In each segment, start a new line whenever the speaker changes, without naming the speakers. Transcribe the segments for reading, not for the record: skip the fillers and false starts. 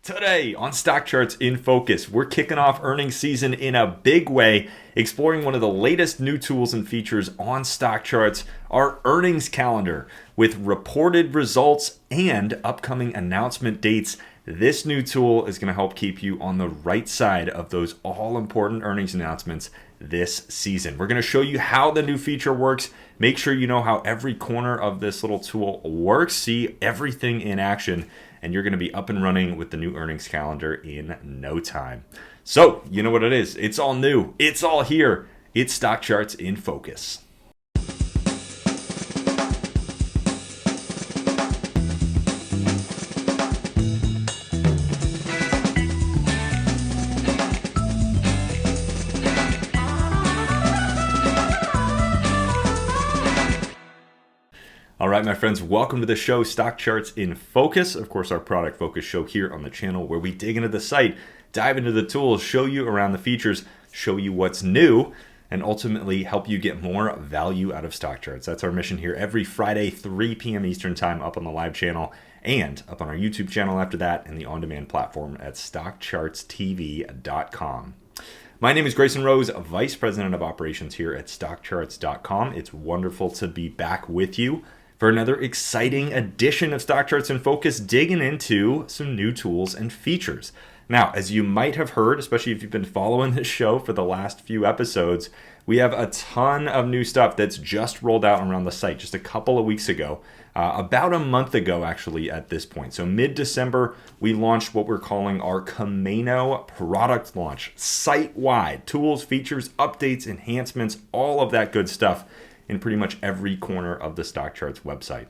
Today on Stock Charts in Focus, we're kicking off earnings season in a big way, exploring one of the latest new tools and features on Stock Charts, our earnings calendar, with reported results and upcoming announcement dates. This new tool is going to help keep you on the right side of those all-important earnings announcements this season. We're going to show you how the new feature works, make sure you know how every corner of this little tool works, see everything in action, and you're going to be up and running with the new earnings calendar in no time. So, you know what it is. It's all new. It's all here. It's Stock Charts in Focus. All right, my friends, welcome to the show, Stock Charts in Focus. Of course, our product focus show here on the channel where we dig into the site, dive into the tools, show you around the features, show you what's new, and ultimately help you get more value out of Stock Charts. That's our mission here every Friday, 3 p.m. Eastern Time up on the live channel and up on our YouTube channel after that and the on-demand platform at StockChartsTV.com. My name is Grayson Roze, Vice President of Operations here at StockCharts.com. It's wonderful to be back with you for another exciting edition of Stock Charts in Focus, digging into some new tools and features. Now, as you might have heard, especially if you've been following this show for the last few episodes, we have a ton of new stuff that's just rolled out around the site just a couple of weeks ago, about a month ago actually at this point. So mid-December, we launched what we're calling our Kameno product launch, site-wide, tools, features, updates, enhancements, all of that good stuff in pretty much every corner of the Stock Charts website.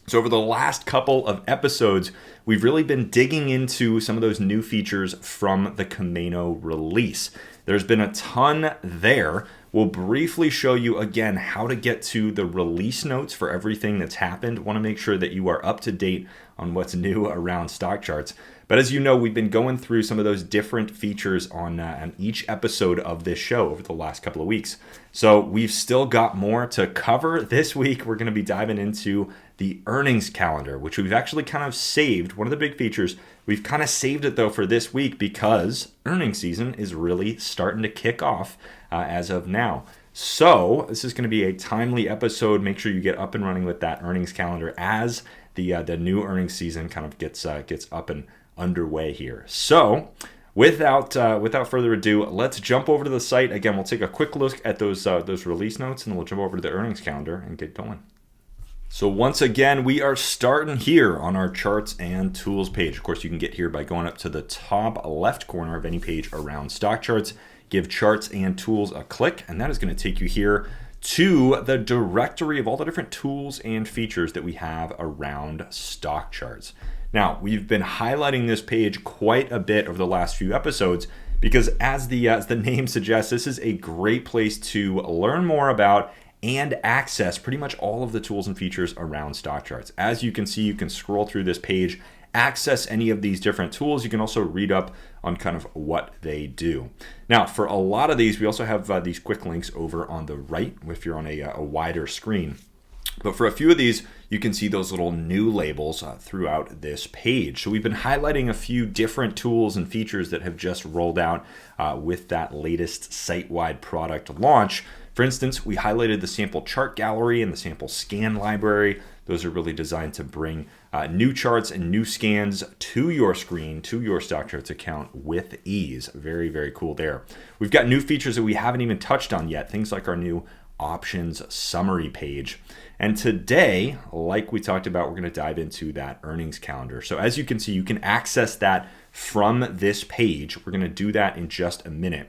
So over the last couple of episodes, we've really been digging into some of those new features from the Kameno release. There's been a ton there. We'll briefly show you again how to get to the release notes for everything that's happened. Want to make sure that you are up to date on what's new around Stock Charts. But as you know, we've been going through some of those different features on each episode of this show over the last couple of weeks. So we've still got more to cover. This week, we're going to be diving into the earnings calendar, which we've actually kind of saved. One of the big features, we've kind of saved it though for this week because earnings season is really starting to kick off as of now. So this is going to be a timely episode. Make sure you get up and running with that earnings calendar as the new earnings season kind of gets up and underway here. So without further ado, let's jump over to the site. Again, we'll take a quick look at those release notes and then we'll jump over to the earnings calendar and get going. So once again, we are starting here on our charts and tools page. Of course, you can get here by going up to the top left corner of any page around Stock Charts, give charts and tools a click, and that is going to take you here to the directory of all the different tools and features that we have around Stock Charts. Now, we've been highlighting this page quite a bit over the last few episodes because as the name suggests, this is a great place to learn more about and access pretty much all of the tools and features around Stock Charts. As you can see, you can scroll through this page, access any of these different tools. You can also read up on kind of what they do. Now, for a lot of these, we also have these quick links over on the right if you're on a wider screen. But for a few of these, you can see those little new labels throughout this page. So we've been highlighting a few different tools and features that have just rolled out with that latest site-wide product launch. For instance, we highlighted the sample chart gallery and the sample scan library. Those are really designed to bring new charts and new scans to your screen, to your Stock Charts account with ease. Very, very cool there. We've got new features that we haven't even touched on yet, things like our new options summary page. And today, like we talked about, we're going to dive into that earnings calendar. So as you can see, you can access that from this page. We're going to do that in just a minute.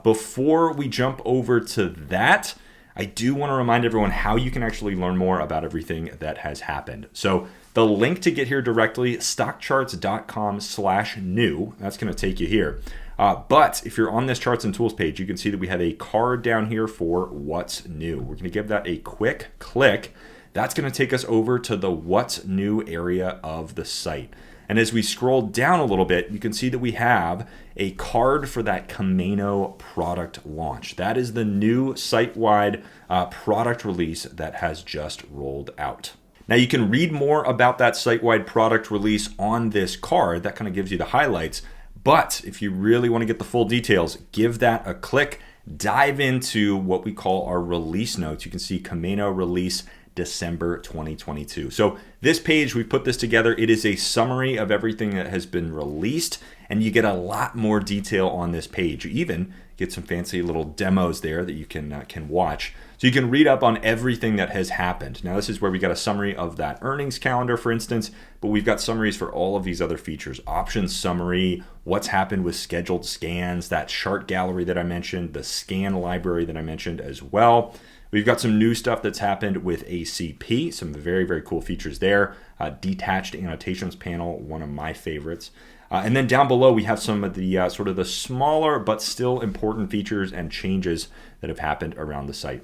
Before we jump over to that, I do want to remind everyone how you can actually learn more about everything that has happened. So the link to get here directly, stockcharts.com/new, that's going to take you here. But if you're on this charts and tools page, you can see that we have a card down here for what's new. We're going to give that a quick click. That's going to take us over to the what's new area of the site. And as we scroll down a little bit, you can see that we have a card for that Kameno product launch. That is the new site-wide product release that has just rolled out. Now you can read more about that site-wide product release on this card. That kind of gives you the highlights. But if you really want to get the full details, give that a click. Dive into what we call our release notes. You can see Kameno release December 2022. So this page, we put this together. It is a summary of everything that has been released, and you get a lot more detail on this page. You even get some fancy little demos there that you can watch. So you can read up on everything that has happened. Now this is where we got a summary of that earnings calendar, for instance, but we've got summaries for all of these other features. Options summary, what's happened with scheduled scans, that chart gallery that I mentioned, the scan library that I mentioned as well. We've got some new stuff that's happened with ACP, some very, very cool features there. Detached annotations panel, one of my favorites. And then down below, we have some of the sort of the smaller but still important features and changes that have happened around the site.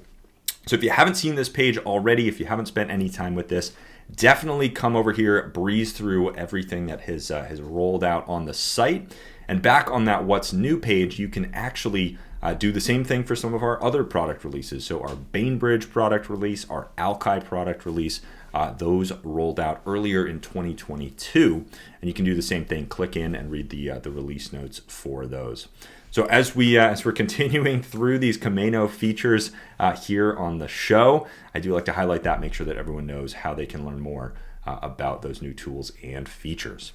So if you haven't seen this page already, if you haven't spent any time with this, definitely come over here, breeze through everything that has rolled out on the site. And back on that What's New page, you can actually do the same thing for some of our other product releases. So our Bainbridge product release, our Alki product release, those rolled out earlier in 2022. And you can do the same thing, click in and read the release notes for those. So as we're continuing through these Kameno features here on the show, I do like to highlight that, make sure that everyone knows how they can learn more about those new tools and features.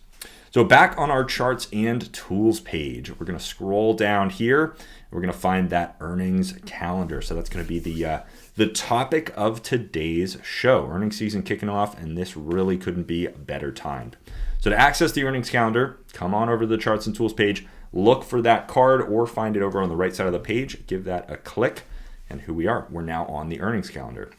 So back on our charts and tools page, we're going to scroll down here. We're going to find that earnings calendar. So that's going to be the topic of today's show. Earnings season kicking off, and this really couldn't be better timed. So to access the earnings calendar, come on over to the charts and tools page. Look for that card or find it over on the right side of the page. Give that a click, and here we are. We're now on the earnings calendar.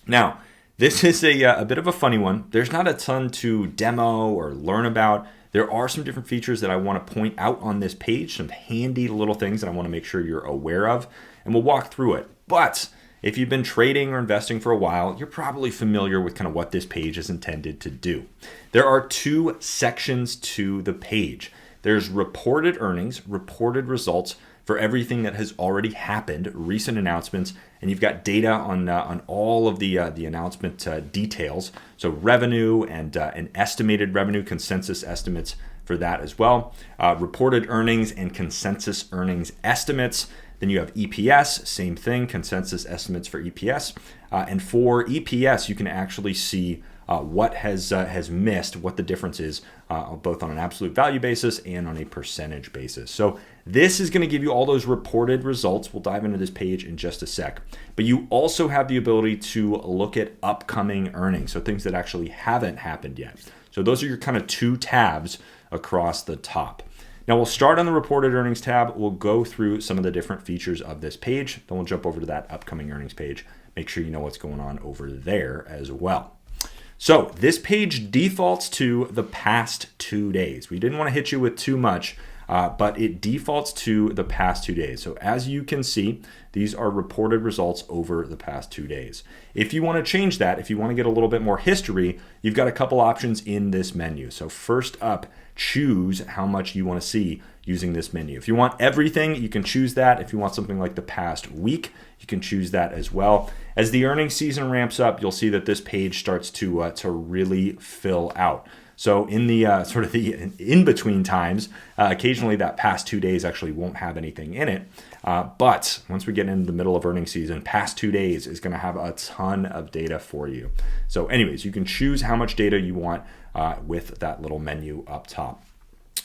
Now, this is a bit of a funny one. There's not a ton to demo or learn about. There are some different features that I want to point out on this page, some handy little things that I want to make sure you're aware of, and we'll walk through it. But if you've been trading or investing for a while, you're probably familiar with kind of what this page is intended to do. There are two sections to the page. There's reported earnings, reported results for everything that has already happened, recent announcements, and you've got data on all of the announcement details. So revenue and estimated revenue, consensus estimates for that as well. Reported earnings and consensus earnings estimates. Then you have EPS, same thing, consensus estimates for EPS. And for EPS, you can actually see what has missed, what the difference is, both on an absolute value basis and on a percentage basis. So this is going to give you all those reported results. We'll dive into this page in just a sec. But you also have the ability to look at upcoming earnings, so things that actually haven't happened yet. So those are your kind of two tabs across the top. Now we'll start on the reported earnings tab. We'll go through some of the different features of this page. Then we'll jump over to that upcoming earnings page. Make sure you know what's going on over there as well. So this page defaults to the past 2 days. We didn't want to hit you with too much, but it defaults to the past 2 days. So as you can see, these are reported results over the past 2 days. If you want to change that, if you want to get a little bit more history, you've got a couple options in this menu. So first up, choose how much you want to see using this menu. If you want everything, you can choose that. If you want something like the past week, you can choose that as well. As the earnings season ramps up, you'll see that this page starts to really fill out. So in the sort of the in-between times, occasionally that past 2 days actually won't have anything in it. But once we get into the middle of earnings season, past 2 days is going to have a ton of data for you. So anyways, you can choose how much data you want with that little menu up top.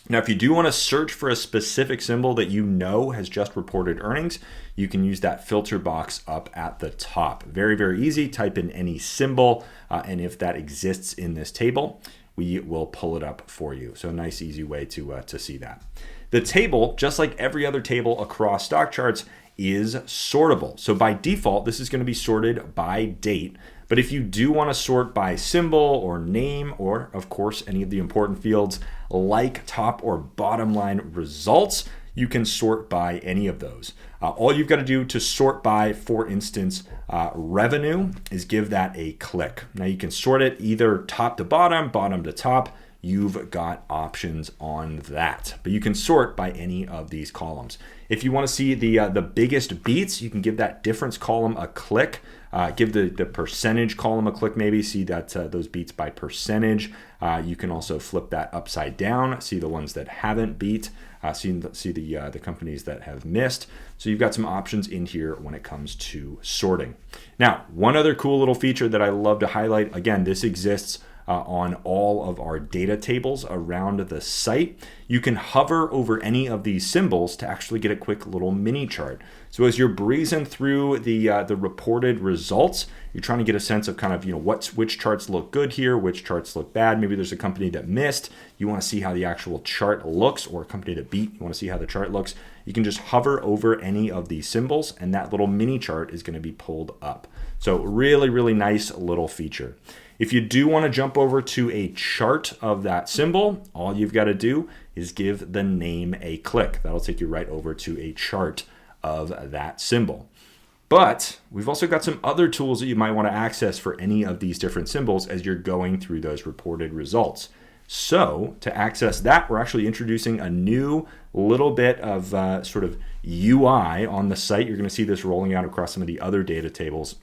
Now, if you do want to search for a specific symbol that you know has just reported earnings, you can use that filter box up at the top. Very, very easy. Type in any symbol, and if that exists in this table, we will pull it up for you. So a nice, easy way to see that. The table, just like every other table across StockCharts, is sortable. So by default, this is going to be sorted by date. But if you do want to sort by symbol or name, or of course, any of the important fields like top or bottom line results, you can sort by any of those. All you've got to do to sort by, for instance, revenue is give that a click. Now you can sort it either top to bottom, bottom to top. you've got options on that. But you can sort by any of these columns. If you want to see the biggest beats, you can give that difference column a click. Give the percentage column a click, maybe see that those beats by percentage. You can also flip that upside down, see the ones that haven't beat, see the companies that have missed. So you've got some options in here when it comes to sorting. Now, one other cool little feature that I love to highlight, again, this exists on all of our data tables around the site. You can hover over any of these symbols to actually get a quick little mini chart. So as you're breezing through the reported results, you're trying to get a sense of kind of, which charts look good here, which charts look bad. Maybe there's a company that missed. You want to see how the actual chart looks, or a company that beat. You want to see how the chart looks. You can just hover over any of these symbols, and that little mini chart is going to be pulled up. So really, really nice little feature. If you do want to jump over to a chart of that symbol, all you've got to do is give the name a click. That'll take you right over to a chart of that symbol. But we've also got some other tools that you might want to access for any of these different symbols as you're going through those reported results. So to access that, we're actually introducing a new little bit of sort of UI on the site. You're going to see this rolling out across some of the other data tables.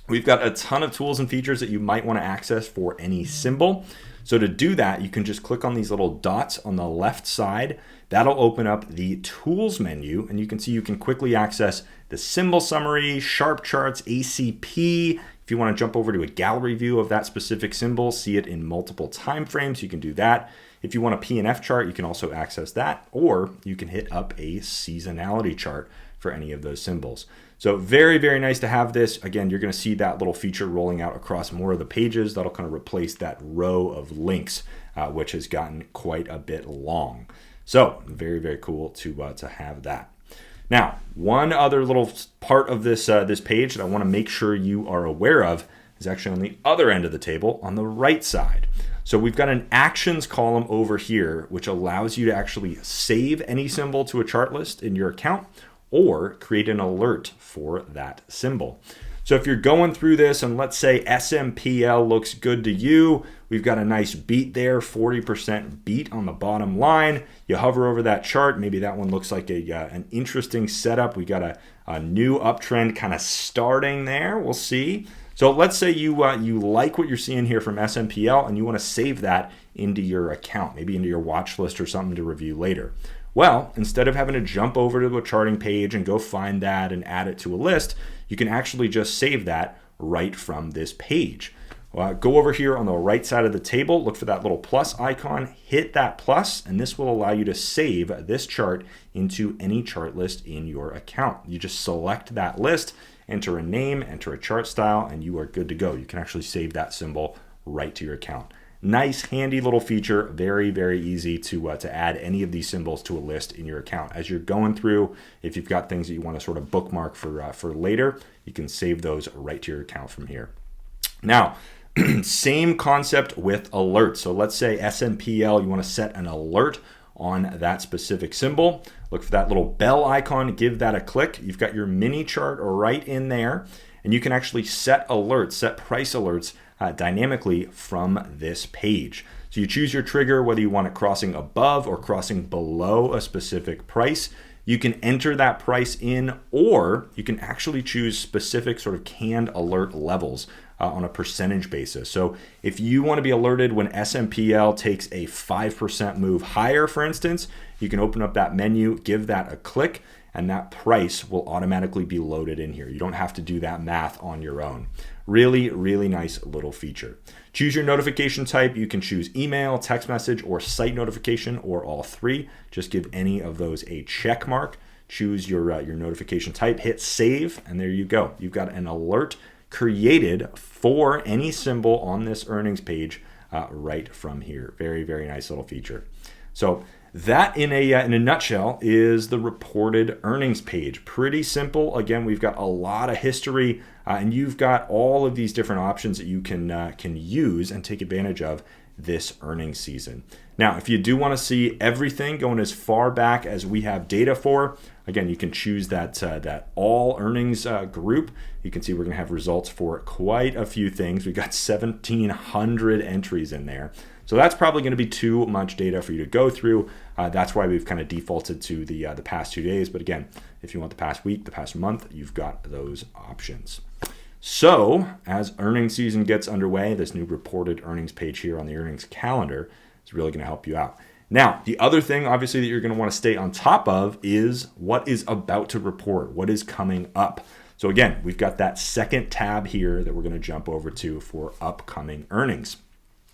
We've got a ton of tools and features that you might want to access for any symbol. So to do that, you can just click on these little dots on the left side. That'll open up the tools menu, and you can see you can quickly access the symbol summary, sharp charts, ACP. If you want to jump over to a gallery view of that specific symbol, see it in multiple time frames, you can do that. If you want a P&F chart, you can also access that, or you can hit up a seasonality chart for any of those symbols. So very, very nice to have this. Again, you're going to see that little feature rolling out across more of the pages. That'll kind of replace that row of links, which has gotten quite a bit long. So very, very cool to have that. Now, one other little part of this page that I want to make sure you are aware of is actually on the other end of the table on the right side. So we've got an actions column over here, which allows you to actually save any symbol to a chart list in your account, or create an alert for that symbol. So if you're going through this and let's say SMPL looks good to you, we've got a nice beat there, 40% beat on the bottom line. You hover over that chart, maybe that one looks like an interesting setup. We got a new uptrend kind of starting there, we'll see. So let's say you like what you're seeing here from SMPL and you want to save that into your account, maybe into your watch list or something to review later. Well, instead of having to jump over to a charting page and go find that and add it to a list, you can actually just save that right from this page. Go over here on the right side of the table, look for that little plus icon, hit that plus, and this will allow you to save this chart into any chart list in your account. You just select that list, enter a name, enter a chart style, and you are good to go. You can actually save that symbol right to your account. Nice, handy little feature. Very, very easy to add any of these symbols to a list in your account. As you're going through, if you've got things that you want to sort of bookmark for later, you can save those right to your account from here. Now, same concept with alerts. So let's say SMPL, you want to set an alert on that specific symbol. Look for that little bell icon, give that a click. You've got your mini chart right in there, and you can actually set alerts, set price alerts dynamically from this page. So you choose your trigger, whether you want it crossing above or crossing below a specific price. You can enter that price in, or you can actually choose specific sort of canned alert levels on a percentage basis. So if you want to be alerted when SMPL takes a 5% move higher, for instance, you can open up that menu, give that a click, and that price will automatically be loaded in here. You don't have to do that math on your own. Really, really nice little feature. Choose your notification type. You can choose email, text message, or site notification, or all three. Just give any of those a check mark. Choose your notification type, hit save, and there you go. You've got an alert created for any symbol on this earnings page right from here. Very, very nice little feature. So that in a nutshell is the reported earnings page. Pretty simple. Again, we've got a lot of history and you've got all of these different options that you can use and take advantage of this earnings season. Now, if you do want to see everything going as far back as we have data for, again, you can choose that all earnings group. You can see we're going to have results for quite a few things. We've got 1,700 entries in there. So that's probably going to be too much data for you to go through. That's why we've kind of defaulted to the past 2 days. But again, if you want the past week, the past month, you've got those options. So as earnings season gets underway, this new reported earnings page here on the earnings calendar is really going to help you out. Now, the other thing, obviously, that you're going to want to stay on top of is what is about to report, what is coming up. So again, we've got that second tab here that we're going to jump over to for upcoming earnings.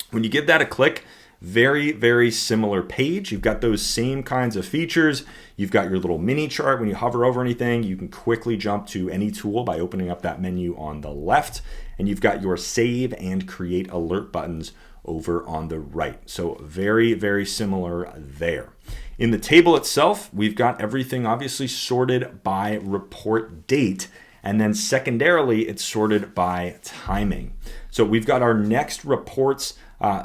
When you give that a click, very, very similar page. You've got those same kinds of features. You've got your little mini chart. When you hover over anything, you can quickly jump to any tool by opening up that menu on the left. And you've got your save and create alert buttons over on the right. So very, very similar there. In the table itself, we've got everything obviously sorted by report date. And then secondarily, it's sorted by timing. So we've got our next reports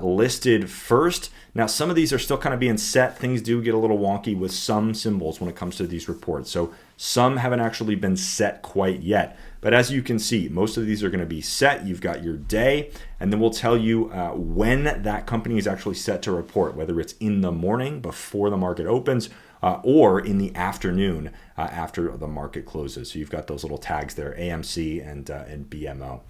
listed first. Now, some of these are still kind of being set. Things do get a little wonky with some symbols when it comes to these reports. So some haven't actually been set quite yet. But as you can see, most of these are going to be set. You've got your day, and then we'll tell you when that company is actually set to report, whether it's in the morning before the market opens or in the afternoon after the market closes. So you've got those little tags there, AMC and BMO.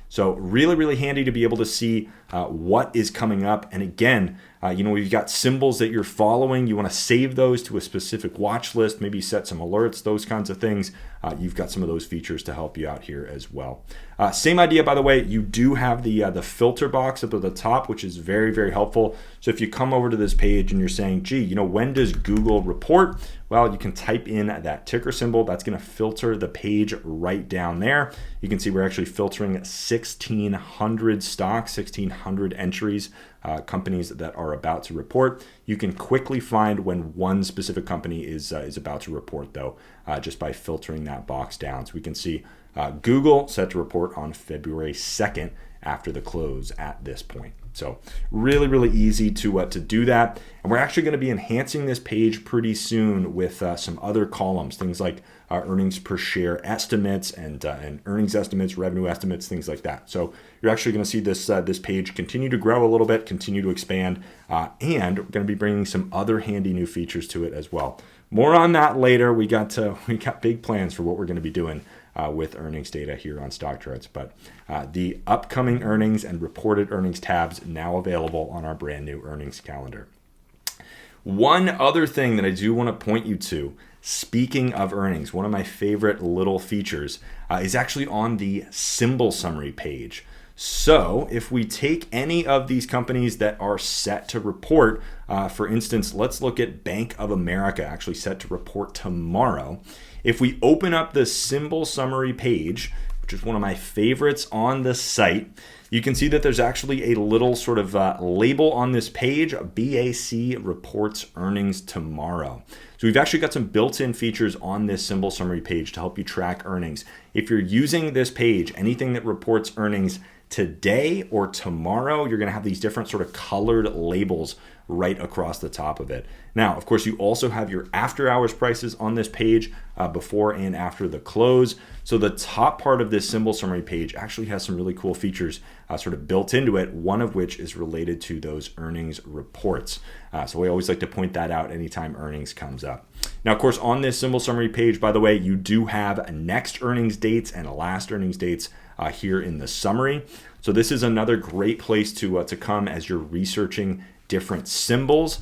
So really, really handy to be able to see what is coming up. And again, we've got symbols that you're following. You want to save those to a specific watch list, maybe set some alerts, those kinds of things. You've got some of those features to help you out here as well. Same idea, by the way, you do have the filter box up at the top, which is very, very helpful. So if you come over to this page and you're saying, gee, when does Google report? Well, you can type in that ticker symbol. That's going to filter the page right down there. You can see we're actually filtering 1,600 stocks, 1,600 entries, companies that are about to report. You can quickly find when one specific company is about to report, though, just by filtering that box down. So we can see Google set to report on February 2nd after the close at this point. So really, really easy to do that. And we're actually going to be enhancing this page pretty soon with some other columns, things like earnings per share estimates and earnings estimates, revenue estimates, things like that. So you're actually going to see this page continue to grow a little bit, continue to expand, and we're going to be bringing some other handy new features to it as well. More on that later. We got big plans for what we're going to be doing with earnings data here on StockCharts. But the upcoming earnings and reported earnings tabs now available on our brand new earnings calendar. One other thing that I do want to point you to, speaking of earnings, one of my favorite little features is actually on the symbol summary page. So if we take any of these companies that are set to report, for instance, let's look at Bank of America, actually set to report tomorrow. If we open up the symbol summary page, which is one of my favorites on the site, you can see that there's actually a little sort of label on this page, BAC reports earnings tomorrow. So we've actually got some built-in features on this symbol summary page to help you track earnings. If you're using this page, anything that reports earnings today or tomorrow, you're going to have these different sort of colored labels right across the top of it. Now, of course, you also have your after hours prices on this page before and after the close. So the top part of this symbol summary page actually has some really cool features sort of built into it, one of which is related to those earnings reports. So we always like to point that out anytime earnings comes up. Now, of course, on this symbol summary page, by the way, you do have next earnings dates and last earnings dates here in the summary. So this is another great place to come as you're researching different symbols.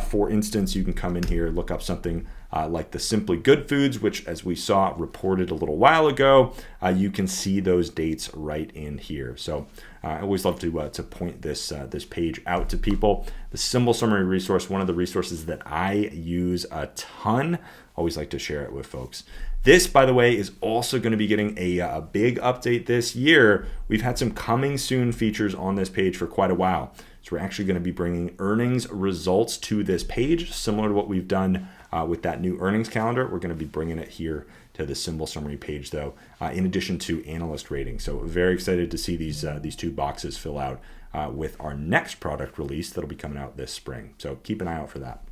For instance, you can come in here, look up something like the Simply Good Foods, which, as we saw, reported a little while ago. You can see those dates right in here. So I always love to point this page out to people. The symbol summary resource, one of the resources that I use a ton. Always like to share it with folks. This, by the way, is also going to be getting a big update this year. We've had some coming soon features on this page for quite a while. So we're actually going to be bringing earnings results to this page, similar to what we've done with that new earnings calendar. We're going to be bringing it here to the symbol summary page, though, in addition to analyst ratings. So very excited to see these two boxes fill out with our next product release that'll be coming out this spring. So keep an eye out for that.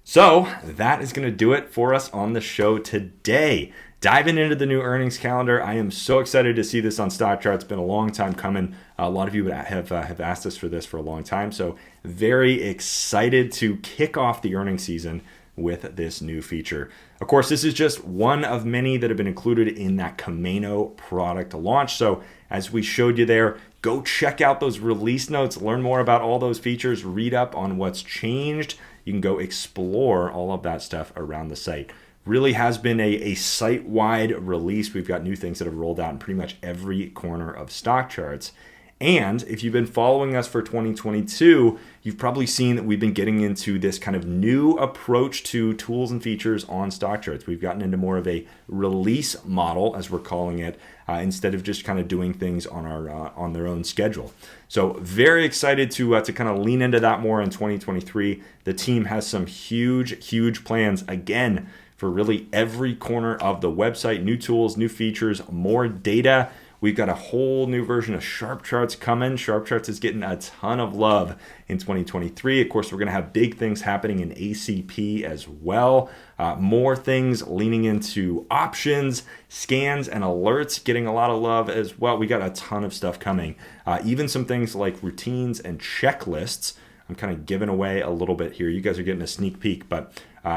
So that is going to do it for us on the show today. Diving into the new earnings calendar, I am so excited to see this on StockCharts. It's been a long time coming. A lot of you have asked us for this for a long time. So very excited to kick off the earnings season with this new feature. Of course, this is just one of many that have been included in that Kameno product launch. So as we showed you there, go check out those release notes, learn more about all those features, read up on what's changed. You can go explore all of that stuff around the site. Really has been a site-wide release. We've got new things that have rolled out in pretty much every corner of StockCharts. And if you've been following us for 2022, you've probably seen that we've been getting into this kind of new approach to tools and features on StockCharts. We've gotten into more of a release model, as we're calling it, instead of just kind of doing things on their own schedule. So very excited to kind of lean into that more in 2023. The team has some huge plans, again, for really every corner of the website. New tools, new features, more data. We've got a whole new version of SharpCharts coming. SharpCharts is getting a ton of love in 2023. Of course, we're going to have big things happening in ACP as well. More things leaning into options, scans, and alerts getting a lot of love as well. We got a ton of stuff coming. Even some things like routines and checklists. I'm kind of giving away a little bit here. You guys are getting a sneak peek, but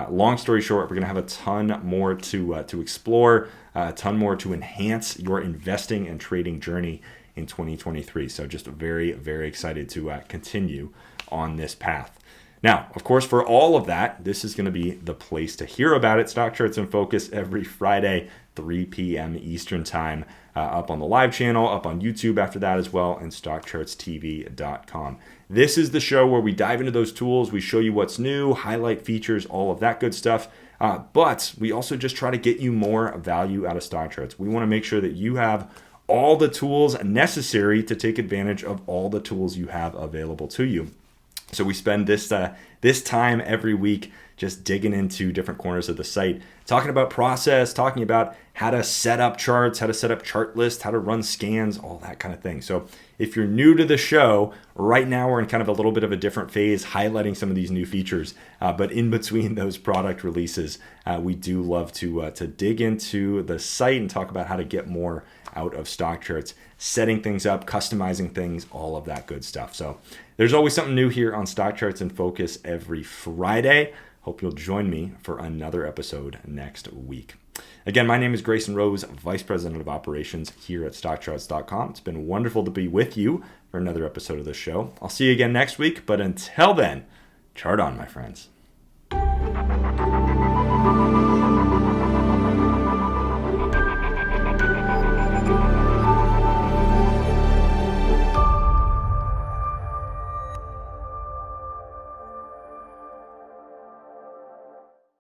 long story short, we're going to have a ton more to explore, a ton more to enhance your investing and trading journey in 2023. So just very excited to continue on this path. Now, of course, for all of that, this is going to be the place to hear about it. StockCharts in Focus every Friday, 3 p.m. Eastern Time, up on the live channel, up on YouTube after that as well, and StockChartsTV.com. This is the show where we dive into those tools, we show you what's new, highlight features, all of that good stuff. But we also just try to get you more value out of StockCharts. We want to make sure that you have all the tools necessary to take advantage of all the tools you have available to you. So we spend this time every week just digging into different corners of the site, talking about process, talking about how to set up charts, how to set up chart lists, how to run scans, all that kind of thing. So if you're new to the show, right now we're in kind of a little bit of a different phase, highlighting some of these new features. But in between those product releases, we do love to dig into the site and talk about how to get more out of StockCharts, setting things up, customizing things, all of that good stuff. So there's always something new here on StockCharts in Focus every Friday. Hope you'll join me for another episode next week. Again, my name is Grayson Roze, Vice President of Operations here at StockCharts.com. It's been wonderful to be with you for another episode of the show. I'll see you again next week, but until then, chart on, my friends.